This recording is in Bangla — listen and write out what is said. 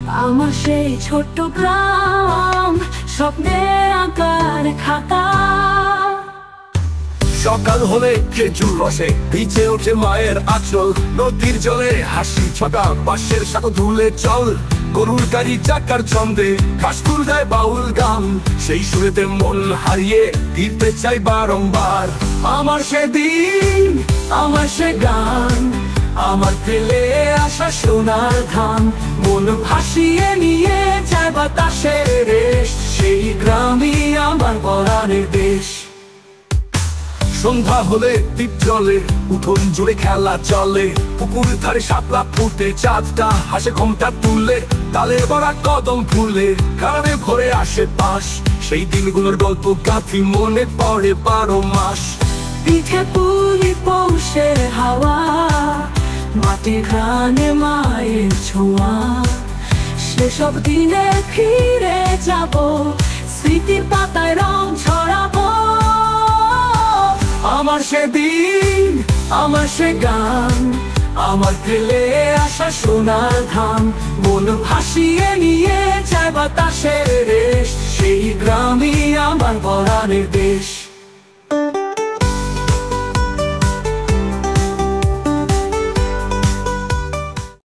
আমার সেই ছোট্ট গ্রাম, স্বপ্নের আকার খাতা। সকাল হলে খেজুর রসে ভিজে ওঠে মায়ের আঁচল, নদীর জলে হাসি ছটা, পাশের সাথে ধুলে চল, গরুর গাড়ি চাকার ছন্দে কাশফুল দেয় বাউল গান, সেই সুরেতে মন হারিয়ে ফিরতে চাই বারংবার। আমার সেদিন, আমার সে গান, আমার ফেলে আসা সোনার ধান, মন ভাসিয়ে নিয়ে যায় বাতাসের রেশ, সেই গ্রামই আমার পরাণের দেশ। সন্ধ্যা হলে দ্বীপ জলে উঠোন জুড়ে খেলা চলে, পুকুর ধারে শাপলা ফুটে, চাঁদটা হাসে ঘোমটা তুলে, তালের বড়া কদম ফুলে কারণে ভরে আসে পাশ, সেই দিনগুলোর গল্প গাঁথি মনে পড়ে 12 মাস। পিঠে পুলি পৌষের হাওয়া, মাটির ঘ্রাণে মায়ের ছোঁয়া, সেসব দিনে ফিরে যাব, স্মৃতির পাতায় রং ছড়াবো। আমার সেদিন, আমার সে গান, আমার ফেলে আসা সোনার ধান, মন ভাসিয়ে নিয়ে যায় বাতাসের রেশ, সেই গ্রামই আমার পরাণের দেশ।